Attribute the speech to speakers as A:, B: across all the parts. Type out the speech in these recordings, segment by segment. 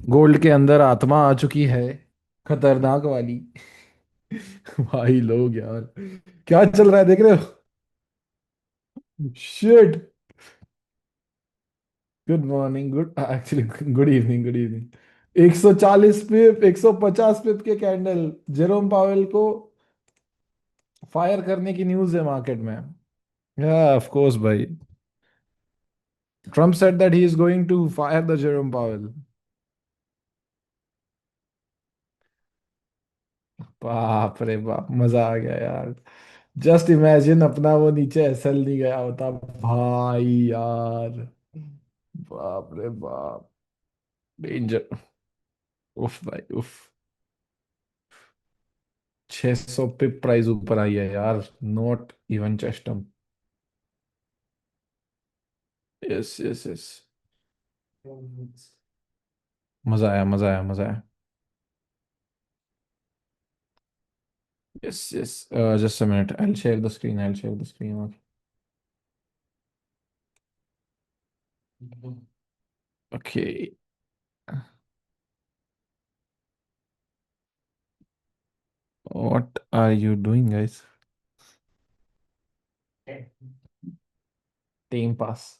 A: Gold के अंदर आत्मा आ चुकी है, खतरनाक वाली। भाई लोग यार, क्या चल रहा है देख रहे हो? Shit. Good morning, good actually good evening, good evening. 140 pip, 150 pip के कैंडल, जेरोम पावेल को फायर करने की न्यूज है मार्केट में। या ऑफ कोर्स भाई, Trump said that he is going to fire the Jerome Powell. बाप रे बाप, मजा आ गया यार। जस्ट इमेजिन अपना वो नीचे एसएल नहीं गया होता भाई यार। बाप रे बाप। डेंजर। उफ भाई उफ। 600 पिप प्राइस ऊपर आई है यार। नॉट इवन चेस्टम। Yes yes yes. मजा आया, मजा आया, मजा आया। Yes yes. Just a minute, I will share the screen, I will share the screen. Okay. What are you doing guys? Time pass.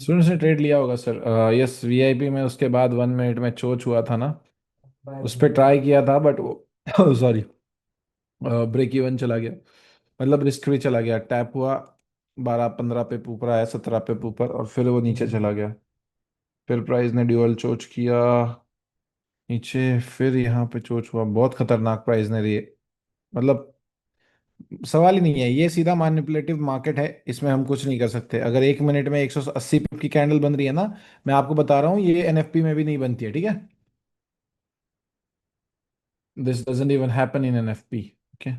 A: Students ने ट्रेड लिया होगा सर। यस, वीआईपी में उसके बाद 1 मिनट में चोच हुआ था ना। उस पर ट्राई किया था बट वो सॉरी, ब्रेक इवन चला गया। मतलब रिस्क भी चला गया, टैप हुआ। 12-15 पे ऊपर आया, 17 पे ऊपर, और फिर वो नीचे चला गया। फिर प्राइस ने ड्यूअल चोच किया नीचे। फिर यहाँ पे चोच हुआ, बहुत खतरनाक प्राइस ने दिए। मतलब सवाल ही नहीं है, ये सीधा मैनिपुलेटिव मार्केट है। इसमें हम कुछ नहीं कर सकते। अगर 1 मिनट में 180 पिप की कैंडल बन रही है ना, मैं आपको बता रहा हूँ ये एनएफपी में भी नहीं बनती है, ठीक है? This doesn't even happen in NFP. Okay.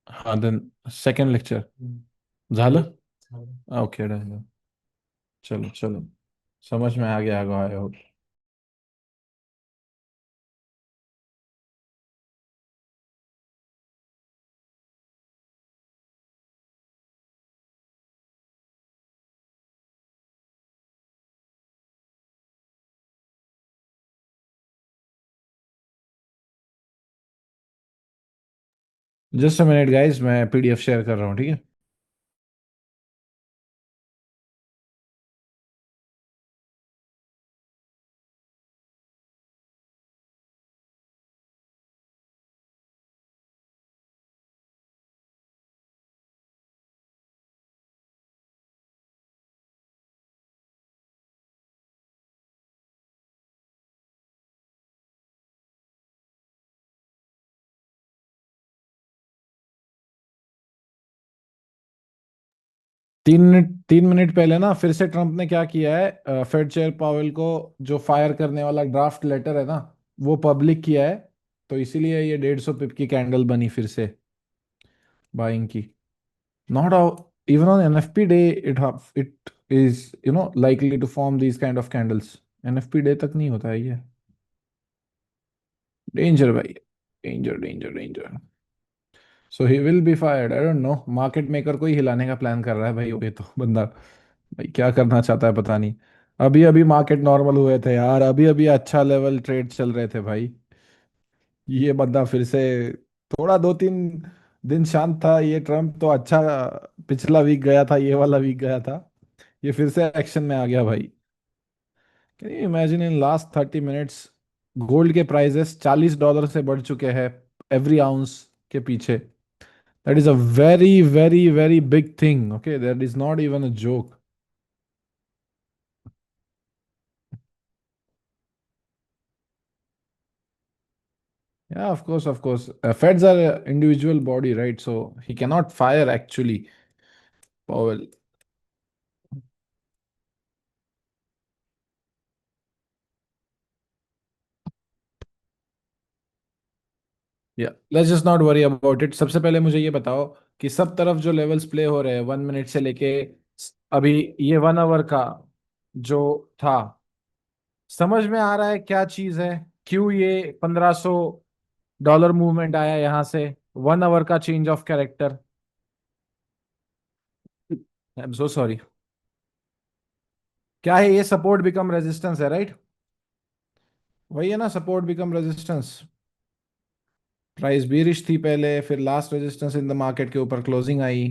A: हाँ देन, सेकंड लेक्चर झालं. Okay done. चलो चलो, समझ में आ गया आगे हो। जस्ट अ मिनट गाइस, मैं पीडीएफ शेयर कर रहा हूँ, ठीक है? 3 मिनट, 3 मिनट पहले ना फिर से ट्रम्प ने क्या किया है, फेड चेयर पावेल को जो फायर करने वाला ड्राफ्ट लेटर है ना, वो पब्लिक किया है। तो इसीलिए ये 150 पिप की कैंडल बनी फिर से बाइंग की। Not even on NFP day it is likely to form these kind of candles. NFP day तक नहीं होता है ये। डेंजर भाई, danger danger danger. So he will be fired, I don't know. Market maker को ही हिलाने का प्लान कर रहा है भाई ये तो बंदा। भाई क्या करना चाहता है पता नहीं। अभी अभी मार्केट नॉर्मल हुए थे यार, अभी अभी अच्छा लेवल ट्रेड चल रहे थे भाई। ये बंदा फिर से थोड़ा 2-3 दिन शांत था ये ट्रम्प तो अच्छा। पिछला वीक गया था, ये वाला वीक गया था। ये फिर से एक्शन में आ गया भाई। Can you imagine in last 30 minutes gold के प्राइसेस $40 से बढ़ चुके हैं एवरी आउंस के पीछे। That is a very very very big thing, okay, that is not even a joke. Yeah, of course, of course. Feds are an individual body, right? So he cannot fire actually Powell. Yeah, let's just not worry about it. सबसे पहले मुझे ये बताओ कि सब तरफ जो levels play हो रहे हैं 1 मिनट से लेके अभी ये 1 आवर का जो था, समझ में आ रहा है क्या चीज है? क्यों ये 1500 डॉलर मूवमेंट आया यहां से, 1 आवर का change of character. I am so sorry. क्या है ये, सपोर्ट बिकम रेजिस्टेंस है, राइट? वही है ना, support become resistance. Price bearish थी पहले, फिर last resistance in the market के ऊपर closing I.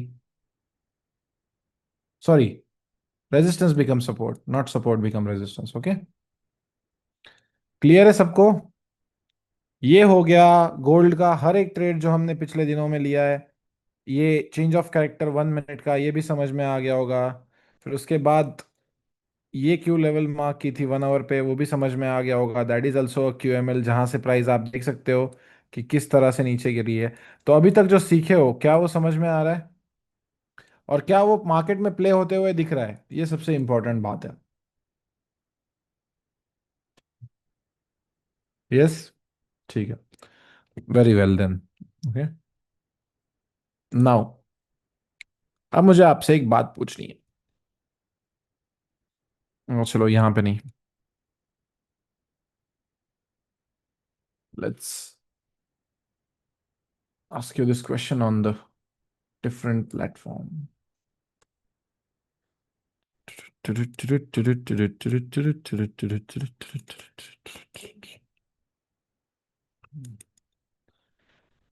A: Sorry, resistance become support, not support become resistance. Okay, clear है सबको? ये हो गया गोल्ड का हर एक ट्रेड जो हमने पिछले दिनों में लिया है। ये चेंज ऑफ कैरेक्टर 1 मिनट का, ये भी समझ में आ गया होगा। फिर उसके बाद ये क्यू लेवल मार्क की थी 1 आवर पे, वो भी समझ में आ गया होगा। That is also Q M L, जहां से प्राइस आप देख सकते हो कि किस तरह से नीचे गिरी है। तो अभी तक जो सीखे हो, क्या वो समझ में आ रहा है? और क्या वो मार्केट में प्ले होते हुए दिख रहा है? ये सबसे इंपॉर्टेंट बात है। यस, ठीक है, very well then. Okay, now अब मुझे आपसे एक बात पूछनी है। चलो यहाँ पे नहीं, let's ask you this question on the different platform.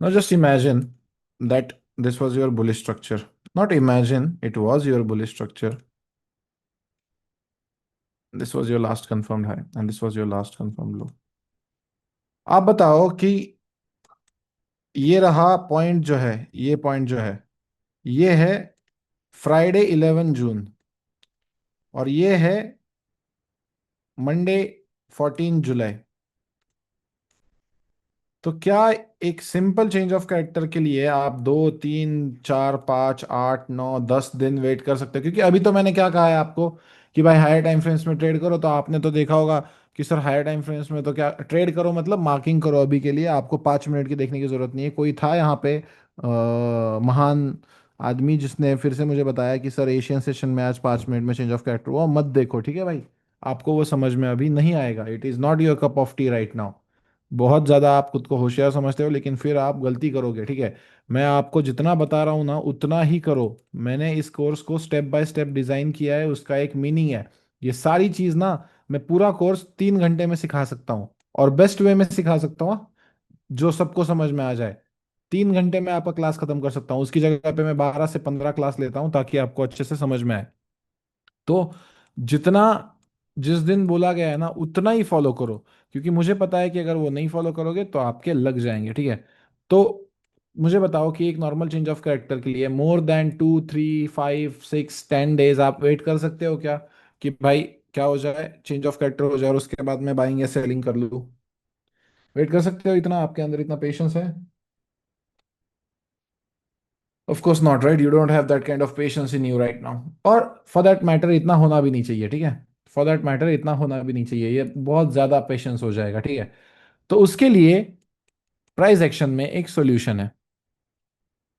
A: Now just imagine that this was your bullish structure. Not imagine, it was your bullish structure. This was your last confirmed high and this was your last confirmed low. आप बताओ कि ये रहा point जो है, ये point जो है, ये है फ्राइडे 11 जून, और ये है मंडे 14 जुलाई। तो क्या एक सिंपल चेंज ऑफ कैरेक्टर के लिए आप 2 3 4 5 8 9 10 दिन वेट कर सकते हो? क्योंकि अभी तो मैंने क्या कहा है आपको कि भाई हायर टाइम फ्रेम्स में ट्रेड करो, तो आपने तो देखा होगा कि सर हायर टाइम फ्रेम्स में तो क्या ट्रेड करो, मतलब मार्किंग करो। अभी के लिए आपको 5 मिनट की देखने की जरूरत नहीं है। कोई था यहाँ पे महान आदमी जिसने फिर से मुझे बताया कि सर एशियन सेशन में आज 5 मिनट में चेंज ऑफ कैरेक्टर हुआ, मत देखो, ठीक है भाई? आपको वो समझ में अभी नहीं आएगा। It is not your cup of T right now. बहुत ज़्यादा आप खुद को होशियार समझते हो, लेकिन फिर आप गलती करोगे, ठीक है? मैं आपको जितना बता रहा हूँ ना, उतना ही करो। मैंने इस कोर्स को स्टेप बाय स्टेप डिज़ाइन किया है, उसका एक मीनिंग है। ये सारी चीज़ ना, मैं पूरा कोर्स 3 घंटे में सिखा सकता हूँ, और बेस्ट वे में सिखा सकता हूँ, जो सबको समझ में आ जाए। 3 घंटे में आपका क्लास खत्म कर सकता हूँ, उसकी जगह पे मैं 12 से 15 क्लास लेता हूँ ताकि आपको अच्छे से समझ में आए। तो जितना जिस दिन बोला गया है ना, उतना ही फॉलो करो, क्योंकि मुझे पता है कि अगर वो नहीं फॉलो करोगे तो आपके लग जाएंगे, ठीक है? तो मुझे बताओ कि एक नॉर्मल चेंज ऑफ कैरेक्टर के लिए मोर देन 2 3 5 6 10 डेज आप वेट कर सकते हो क्या? कि भाई क्या हो जाए, चेंज ऑफ कैरेक्टर हो जाए और उसके बाद मैं बाइंग या सेलिंग कर लूँ? वेट कर सकते हो इतना? आपके अंदर इतना पेशेंस है? Of course not, right? You don't have that kind of patience in you right now. और फॉर दैट मैटर इतना होना भी नहीं चाहिए, ठीक है? फॉर दैट मैटर इतना होना भी नहीं चाहिए, ये बहुत ज्यादा पेशेंस हो जाएगा, ठीक है? तो उसके लिए प्राइस एक्शन में एक सॉल्यूशन है,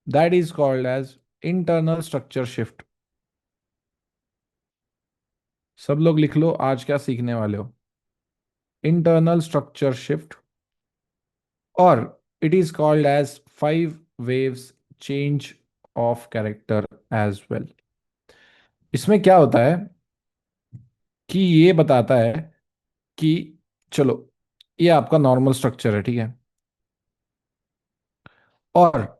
A: that is called as internal structure shift. सब लोग लिख लो आज क्या सीखने वाले हो। इंटरनल स्ट्रक्चर शिफ्ट, और it is called as 5 waves change of character as well. इसमें क्या होता है कि ये बताता है कि चलो, ये आपका नॉर्मल स्ट्रक्चर है, ठीक है? और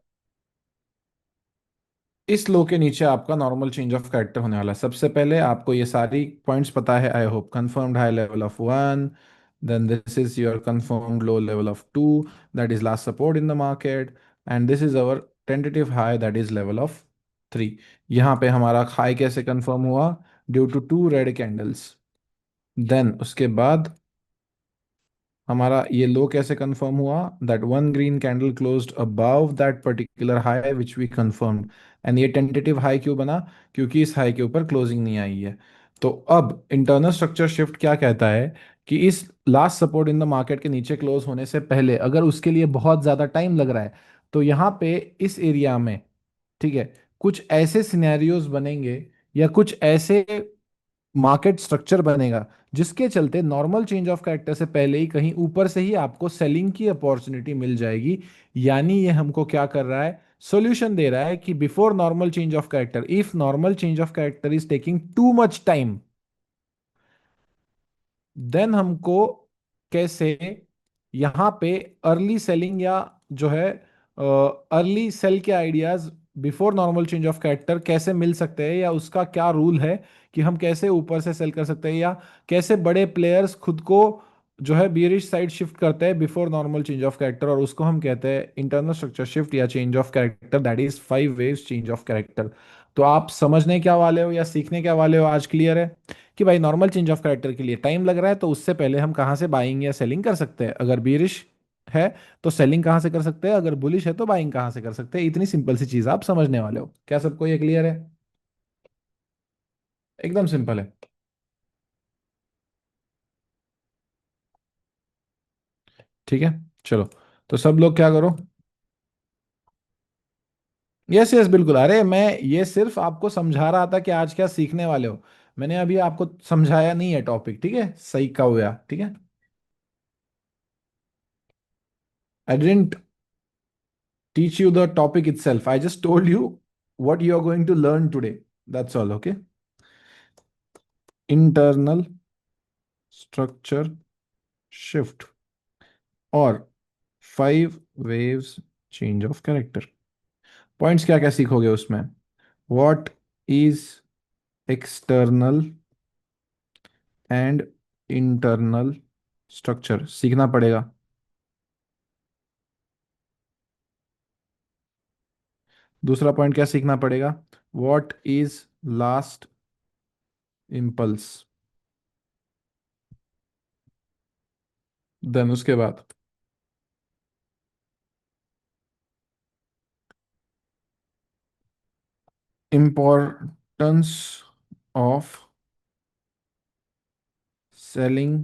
A: इस लो के नीचे आपका नॉर्मल चेंज ऑफ कैरेक्टर होने वाला है। सबसे पहले आपको ये सारी पॉइंट्स पता है, I hope. Confirmed high level of 1, then this is your confirmed low level of 2, that is last support in the market, and this is our tentative high, that is level of 3। यहाँ पे हमारा high कैसे confirm हुआ? Due to 2 red candles. Then उसके बाद हमारा ये low कैसे कंफर्म हुआ? That one green candle closed above that particular high which we confirmed. And ये टेंटेटिव हाई क्यों बना? क्योंकि इस हाई के ऊपर क्लोजिंग नहीं आई है। तो अब इंटरनल स्ट्रक्चर शिफ्ट क्या कहता है कि इस last support in the market के नीचे क्लोज होने से पहले अगर उसके लिए बहुत ज़्यादा टाइम लग रहा है, तो यहाँ पे इस एरिया में, ठीक है, कुछ ऐसे सिनेरियोज बनेंगे या कुछ ऐसे मार्केट स्ट्रक्चर बनेगा, जिसके चलते नॉर्मल चेंज ऑफ कैरेक्टर से पहले ही कहीं ऊपर से ही आपको सेलिंग की अपॉर्चुनिटी मिल जाएगी। यानी ये हमको क्या कर रहा है, सॉल्यूशन दे रहा है कि before normal change of character, if normal change of character is taking too much time, then हमको कैसे यहाँ पे अर्ली सेलिंग या जो है अर्ली सेल के ideas before normal change of character कैसे मिल सकते हैं, या उसका क्या रूल है कि हम कैसे ऊपर से सेल कर सकते हैं, या कैसे बड़े प्लेयर्स खुद को जो है बियरिश साइड शिफ्ट करते हैं before normal change of character, और उसको हम कहते हैं इंटरनल स्ट्रक्चर शिफ्ट या change of character, that is 5 waves change of character. तो आप समझने क्या वाले हो या सीखने क्या वाले हो, आज क्लियर है कि भाई नॉर्मल चेंज ऑफ कैरेक्टर के लिए टाइम लग रहा है, तो उससे पहले हम कहाँ से बाइंग या सेलिंग कर सकते हैं, अगर बीरिश है तो सेलिंग कहाँ से कर सकते हैं, अगर बुलिश है तो बाइंग कहाँ से कर सकते हैं। इतनी सिंपल सी चीज आप समझने वाले हो, क्या सबको ये क्लियर है? एकदम सिंपल है। ठीक है, चलो, तो सब लोग क्या करो। यस यस बिल्कुल, अरे मैं ये सिर्फ आपको समझा रहा था कि आज क्या सीखने वाले हो। मैंने अभी आपको समझाया नहीं है टॉपिक, ठीक है, सही का हुआ, ठीक है। I didn't teach you the topic itself. I just told you what you are going to learn today. That's all, okay? Internal structure shift और 5 waves change of character. Points क्या क्या सीखोगे उसमें? What is external and internal structure सीखना पड़ेगा। दूसरा point क्या सीखना पड़ेगा? What is last impulse। Then उसके बाद importance of selling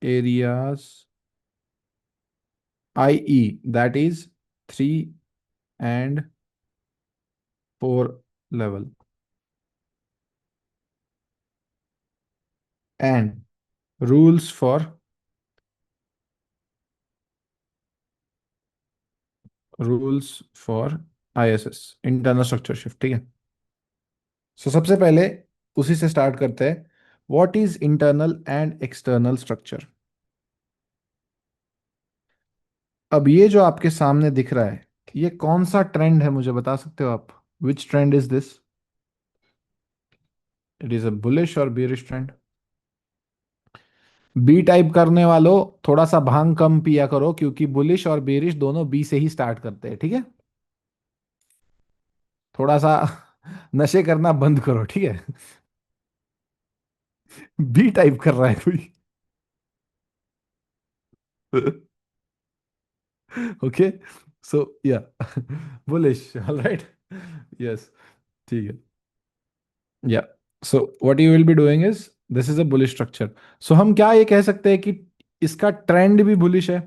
A: areas, i.e., that is 3 and 4 level, and rules for ISS internal structure shift, ठीक है। सो सबसे पहले उसी से स्टार्ट करते हैं। What is internal and external structure. अब ये जो आपके सामने दिख रहा है, ये कौन सा ट्रेंड है, मुझे बता सकते हो आप? Which trend is this? It is a bullish और बेरिश ट्रेंड। बी टाइप करने वालों, थोड़ा सा भांग कम पिया करो, क्योंकि बुलिश और बेरिश दोनों बी से ही स्टार्ट करते हैं, ठीक है। थोड़ा सा नशे करना बंद करो, ठीक है। बी टाइप कर रहा है कोई? ओके, सो या बुलिश, ऑलराइट, यस, ठीक है। या so what you will be doing is, this is a bullish structure. So हम क्या ये कह सकते हैं कि इसका ट्रेंड भी बुलिश है,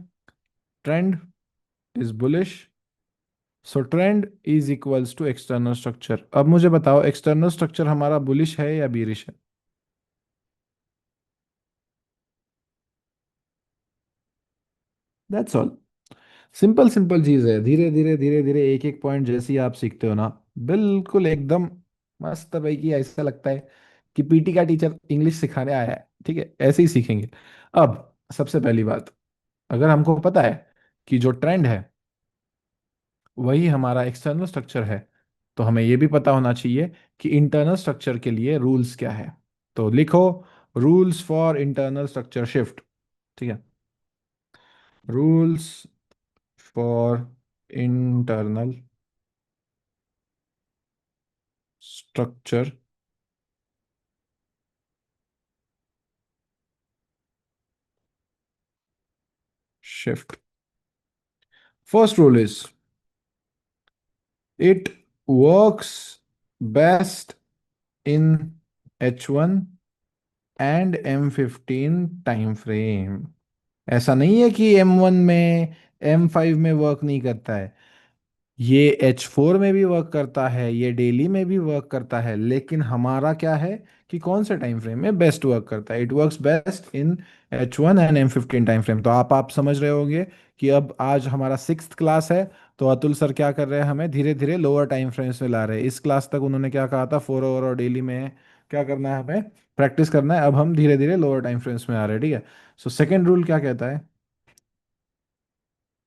A: trend is bullish, so trend is equals to external structure. अब मुझे बताओ, एक्सटर्नल स्ट्रक्चर हमारा बुलिश है या बीरिश है? That's all. सिंपल सिंपल चीज है, धीरे धीरे धीरे धीरे एक एक पॉइंट जैसे ही आप सीखते हो ना, बिल्कुल एकदम मस्त भाई, कि ऐसा लगता है कि पीटी का टीचर इंग्लिश सिखाने आया है, ठीक है, ऐसे ही सीखेंगे। अब सबसे पहली बात, अगर हमको पता है कि जो ट्रेंड है वही हमारा एक्सटर्नल स्ट्रक्चर है, तो हमें यह भी पता होना चाहिए कि इंटरनल स्ट्रक्चर के लिए रूल्स क्या है। तो लिखो, rules for internal structure shift, ठीक है। Rules for internal structure shift. First rule is it works best in H1 and M15 time frame. ऐसा नहीं है कि M1 में, M5 में वर्क नहीं करता है। ये H4 में भी वर्क करता है, ये डेली में भी वर्क करता है, लेकिन हमारा क्या है कि कौन से टाइम फ्रेम में बेस्ट वर्क करता है। It works best in H1 and M15 time frame. तो आप समझ रहे होंगे कि अब आज हमारा 6th क्लास है, तो अतुल सर क्या कर रहे हैं, हमें धीरे धीरे लोअर टाइम फ्रेम्स में ला रहे हैं। इस क्लास तक उन्होंने क्या कहा था, 4 आवर और डेली में क्या करना है, हमें प्रैक्टिस करना है। अब हम धीरे धीरे लोअर टाइम फ्रेम्स में आ रहे हैं, ठीक है। सो सेकेंड रूल क्या कहता है,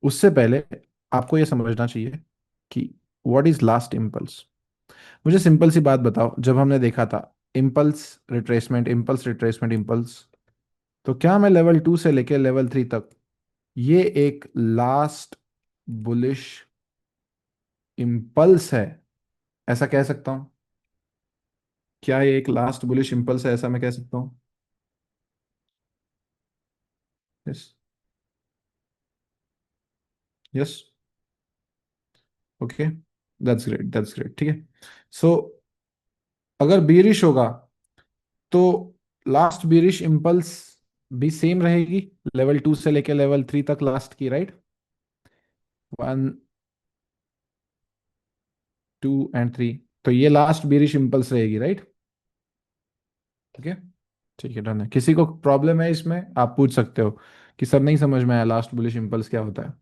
A: उससे पहले आपको ये समझना चाहिए कि व्हाट इज लास्ट इम्पल्स। मुझे सिंपल सी बात बताओ, जब हमने देखा था impulse retracement, impulse retracement, impulse, तो क्या मैं लेवल 2 से लेके लेवल 3 तक ये एक लास्ट बुलिश इम्पल्स है, ऐसा कह सकता हूं? क्या ये एक लास्ट बुलिश इम्पल्स है, ऐसा मैं कह सकता हूं? Yes. Yes. Okay, that's great, that's great, ठीक है। सो अगर बीरिश होगा तो लास्ट बीरिश इम्पल्स भी सेम रहेगी, लेवल 2 से लेके लेवल 3 तक लास्ट की, राइट? 1, 2 एंड 3, तो ये लास्ट बीरिश इम्पल्स रहेगी, राइट? ठीक है। ठीक है, डन है। किसी को प्रॉब्लम है इसमें, आप पूछ सकते हो कि सर नहीं समझ में आया, लास्ट बुलिश इम्पल्स क्या होता है।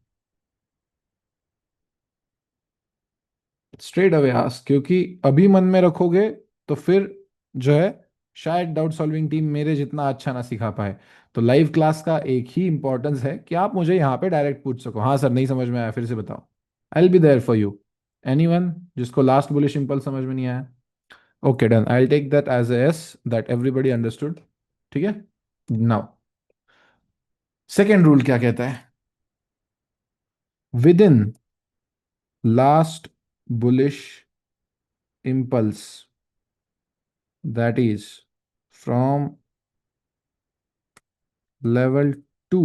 A: स्ट्रेट अवे आस्क, क्योंकि अभी मन में रखोगे तो फिर जो है शायद डाउट सॉल्विंग टीम मेरे जितना अच्छा ना सिखा पाए। तो लाइव क्लास का एक ही इंपॉर्टेंस है कि आप मुझे यहाँ पे डायरेक्ट पूछ सको, हाँ सर नहीं समझ में आया, फिर से बताओ। I will be there for you. Anyone जिसको लास्ट बुलिश इम्पल्स समझ में नहीं आया? Okay, done, I will take that as as that everybody understood. ठीक है। नाउ सेकेंड रूल क्या कहता है, within last bullish impulse, that is from level 2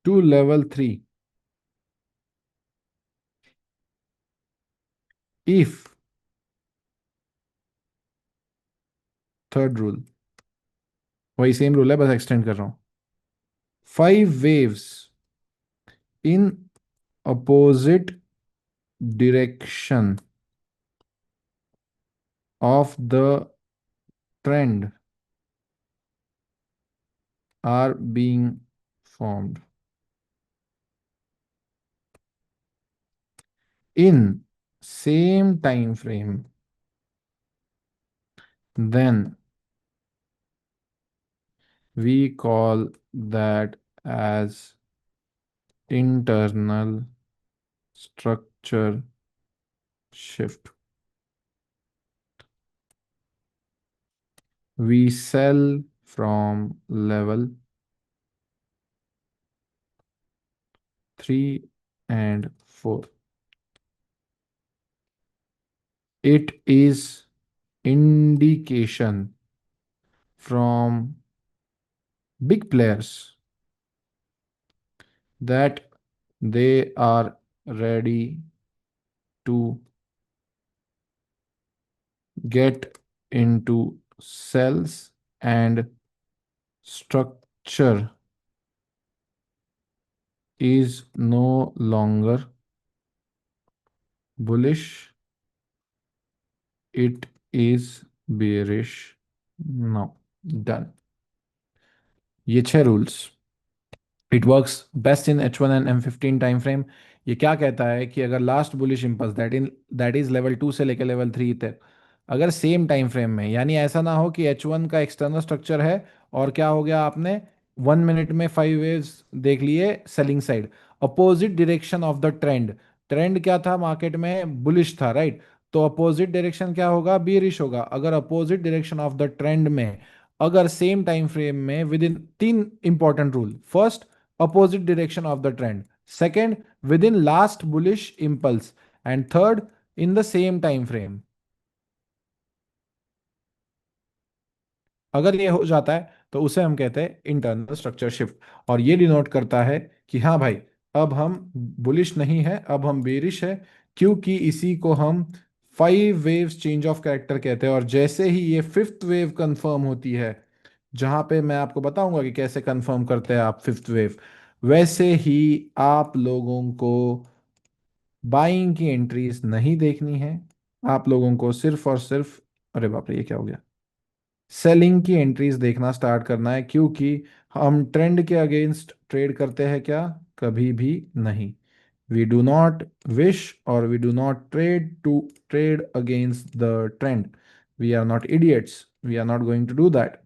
A: to level 3, if, third rule वही सेम रूल है, बस एक्सटेंड कर रहा हूं, 5 waves in opposite direction of the trend are being formed in same time frame, then we call that as internal structure shift. We sell from level 3 and 4. It is indication from big players that they are ready to get into cells and structure is no longer bullish, it is bearish now. Done. ये 6 rules, it works best in H1 and M15 time frame. ये क्या कहता है कि अगर last bullish impulse that is level 2 से लेकर level 3 तक, अगर सेम टाइम फ्रेम में, यानी ऐसा ना हो कि H1 का एक्सटर्नल स्ट्रक्चर है और क्या हो गया, आपने 1 मिनट में 5 वेव्स देख लिए selling side, opposite direction of the trend, trend क्या था मार्केट में, बुलिश था, राइट? तो अपोजिट डायरेक्शन क्या होगा, बियरिश होगा। अगर opposite direction of the trend में, अगर सेम टाइम फ्रेम में, विद इन, तीन important rule, first opposite direction of the trend, second within last bullish impulse, and third in the same time frame, अगर ये हो जाता है तो उसे हम कहते हैं इंटरनल स्ट्रक्चर शिफ्ट। और ये डिनोट करता है कि हाँ भाई, अब हम बुलिश नहीं है, अब हम बेरिश है, क्योंकि इसी को हम 5 वेव्स चेंज ऑफ कैरेक्टर कहते हैं। और जैसे ही ये 5th वेव कंफर्म होती है, जहां पे मैं आपको बताऊंगा कि कैसे कंफर्म करते हैं आप 5th वेव, वैसे ही आप लोगों को बाइंग की एंट्रीज नहीं देखनी है। आप लोगों को सिर्फ और सिर्फ, अरे बाप रे ये क्या हो गया, सेलिंग की एंट्रीज देखना स्टार्ट करना है, क्योंकि हम ट्रेंड के अगेंस्ट ट्रेड करते हैं क्या? कभी भी नहीं। वी डू नॉट विश और we do not trade to trade against the trend. We are not idiots, we are not going to do that.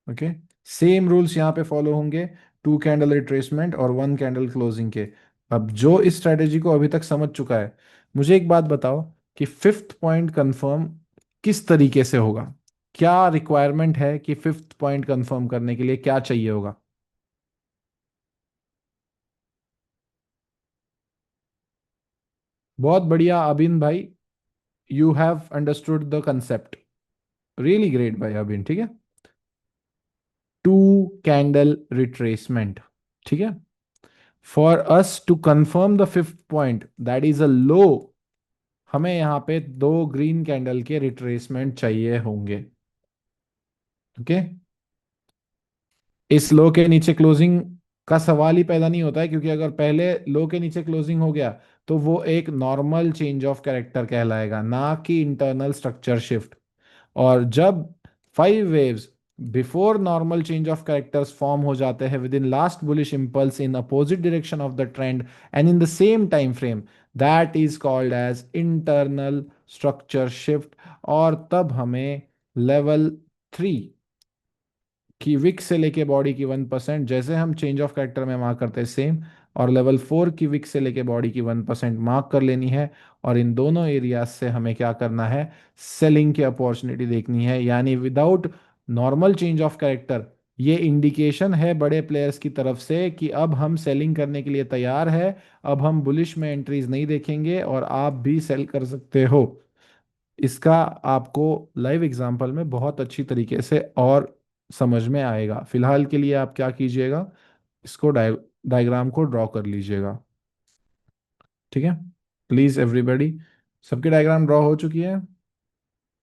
A: Okay, same rules यहाँ पे फॉलो होंगे, टू कैंडल रिट्रेसमेंट और one candle closing के। अब जो इस strategy को अभी तक समझ चुका है, मुझे एक बात बताओ कि फिफ्थ पॉइंट कंफर्म किस तरीके से होगा? क्या रिक्वायरमेंट है कि फिफ्थ पॉइंट कंफर्म करने के लिए क्या चाहिए होगा? बहुत बढ़िया अबिन भाई, you have understood the concept, really great भाई अबिन। ठीक है, टू कैंडल रिट्रेसमेंट, ठीक है। For us to confirm the fifth point that is a low, हमें यहाँ पे दो ग्रीन कैंडल के रिट्रेसमेंट चाहिए होंगे। ओके, इस लो के नीचे क्लोजिंग का सवाल ही पैदा नहीं होता है, क्योंकि अगर पहले लो के नीचे क्लोजिंग हो गया तो वो एक नॉर्मल चेंज ऑफ कैरेक्टर कहलाएगा, ना कि इंटरनल स्ट्रक्चर शिफ्ट। और जब 5 waves before normal change of characters form हो जाते हैं within last bullish impulse in opposite direction of the trend and in the same time frame, that is called as internal structure shift. और तब हमें level 3 की Wick से लेके body की 1%, जैसे हम चेंज ऑफ कैरेक्टर में मार्क करते हैं सेम, और लेवल 4 की विक से लेके बॉडी की 1% मार्क कर लेनी है। और इन दोनों एरियाज से हमें क्या करना है? सेलिंग की अपॉर्चुनिटी देखनी है, यानी without normal change of character ये इंडिकेशन है बड़े प्लेयर्स की तरफ से कि अब हम सेलिंग करने के लिए तैयार है। अब हम बुलिश में एंट्रीज नहीं देखेंगे और आप भी सेल कर सकते हो। इसका आपको लाइव एग्जांपल में बहुत अच्छी तरीके से और समझ में आएगा। फिलहाल के लिए आप क्या कीजिएगा, इसको डायग्राम को ड्रॉ कर लीजिएगा। ठीक है, प्लीज एवरीबॉडी, सबकी डायग्राम ड्रॉ हो चुकी है?